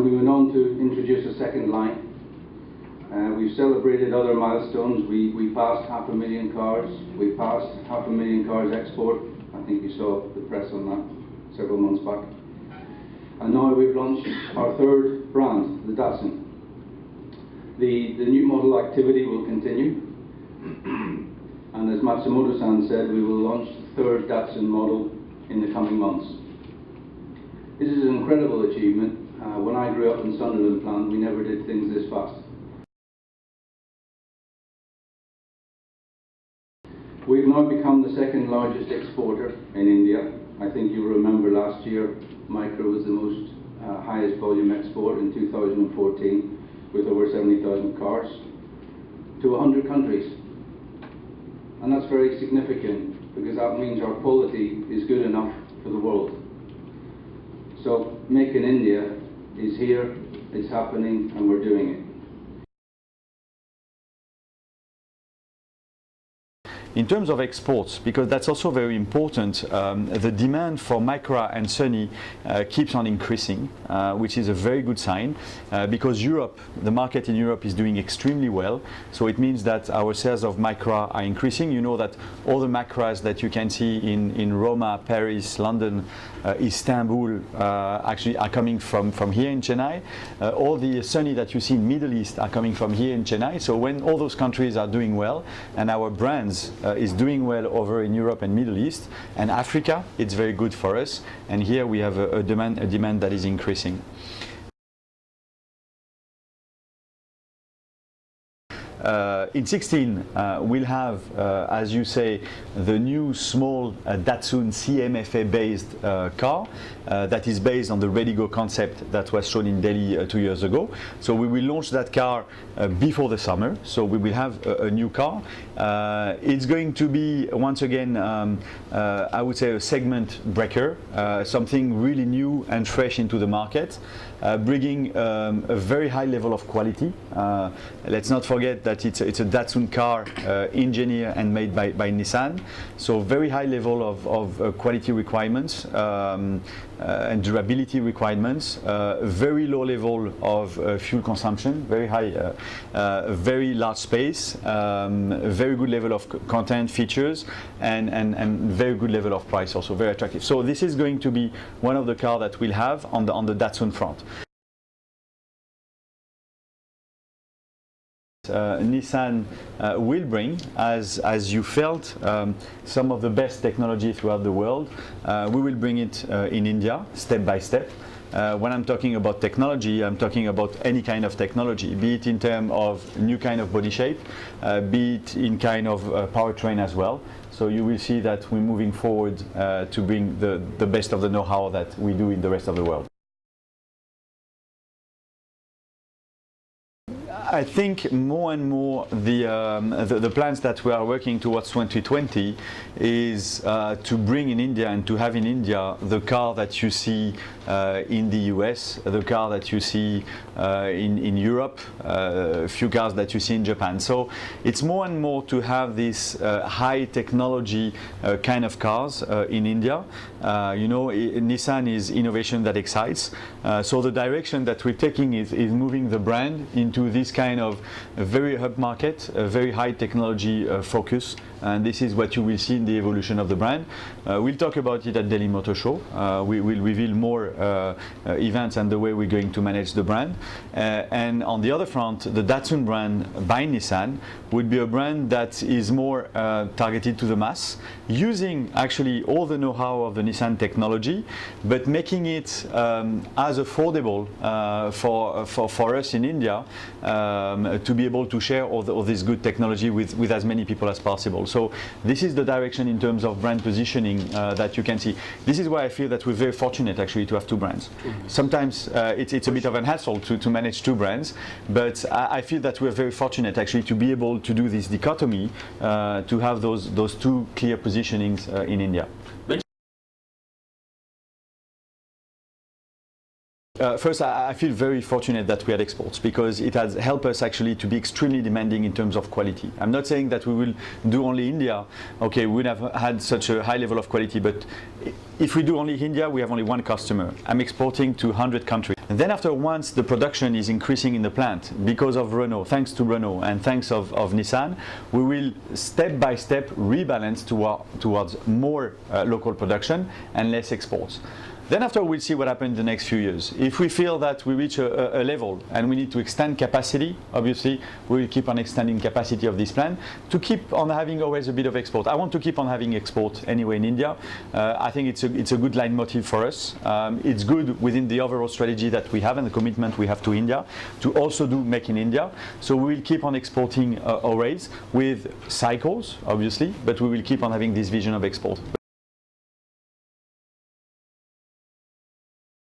we went on to introduce a second line. We've celebrated other milestones. We passed 500,000 cars. We passed 500,000 cars export. I think you saw the press on that several months back. And now we've launched our third brand, the Datsun. The new model activity will continue. And as Matsumoto-san said, we will launch the third Datsun model in the coming months. This is an incredible achievement. When I grew up in Sunderland plant, we never did things this fast. We've now become the second largest exporter in India. I think you remember last year, Micra was the most highest volume export in 2014 with over 70,000 cars to 100 countries. And that's very significant because that means our quality is good enough for the world. So Make in India is here, it's happening, and we're doing it. In terms of exports, because that's also very important, the demand for Micra and Sunny keeps on increasing, which is a very good sign, because Europe, the market in Europe is doing extremely well. So it means that our sales of Micra are increasing. You know that all the Micras that you can see in Roma, Paris, London, Istanbul actually are coming from here in Chennai. All the Sunny that you see in Middle East are coming from here in Chennai. So when all those countries are doing well and our brands is doing well over in Europe and Middle East and Africa, it's very good for us. And here we have a demand that is increasing. In 16, we'll have, as you say, the new small Datsun CMFA based car that is based on the Ready-Go concept that was shown in Delhi 2 years ago. So we will launch that car before the summer, so we will have a new car. It's going to be, once again, I would say a segment breaker, something really new and fresh into the market, bringing a very high level of quality. Let's not forget that it's a Datsun car engineered and made by Nissan, so very high level of quality requirements and durability requirements, very low level of fuel consumption, very high, very large space, very good level of content features, and very good level of price, also very attractive. So this is going to be one of the cars that we'll have on the Datsun front. Nissan will bring, as you felt, some of the best technology throughout the world. We will bring it in India, step by step. When I'm talking about technology, I'm talking about any kind of technology, be it in terms of new kind of body shape, be it in kind of powertrain as well. So you will see that we're moving forward to bring the best of the know-how that we do in the rest of the world. I think more and more the plans that we are working towards 2020 is to bring in India and to have in India the car that you see in the US, the car that you see in Europe, a few cars that you see in Japan. So it's more and more to have this high technology kind of cars in India. You know, Nissan is innovation that excites. So the direction that we're taking is moving the brand into this kind of a very hub market, a very high technology focus, and this is what you will see in the evolution of the brand. We'll talk about it at Delhi Motor Show. We will reveal more events and the way we're going to manage the brand. And on the other front, the Datsun brand by Nissan would be a brand that is more targeted to the mass, using actually all the know-how of the Nissan technology, but making it as affordable for us in India to be able to share all this good technology with as many people as possible. So this is the direction in terms of brand positioning that you can see. This is why I feel that we're very fortunate actually to have two brands. Sometimes it's a bit of an hassle to manage two brands, but I feel that we're very fortunate actually to be able to do this dichotomy, to have those two clear positionings in India. first, I feel very fortunate that we had exports because it has helped us actually to be extremely demanding in terms of quality. I'm not saying that we will do only India. Okay, we would have had such a high level of quality, but if we do only India, we have only one customer. I'm exporting to 100 countries. And then after, once the production is increasing in the plant because of Renault, thanks to Renault and thanks of Nissan, we will step by step rebalance towards more local production and less exports. Then after, we'll see what happens in the next few years. If we feel that we reach a level and we need to extend capacity, obviously we will keep on extending capacity of this plant to keep on having always a bit of export. I want to keep on having export anyway in India. I think it's a good leitmotif for us. It's good within the overall strategy that we have and the commitment we have to India to also do Make in India. So we will keep on exporting always with cycles, obviously, but we will keep on having this vision of export.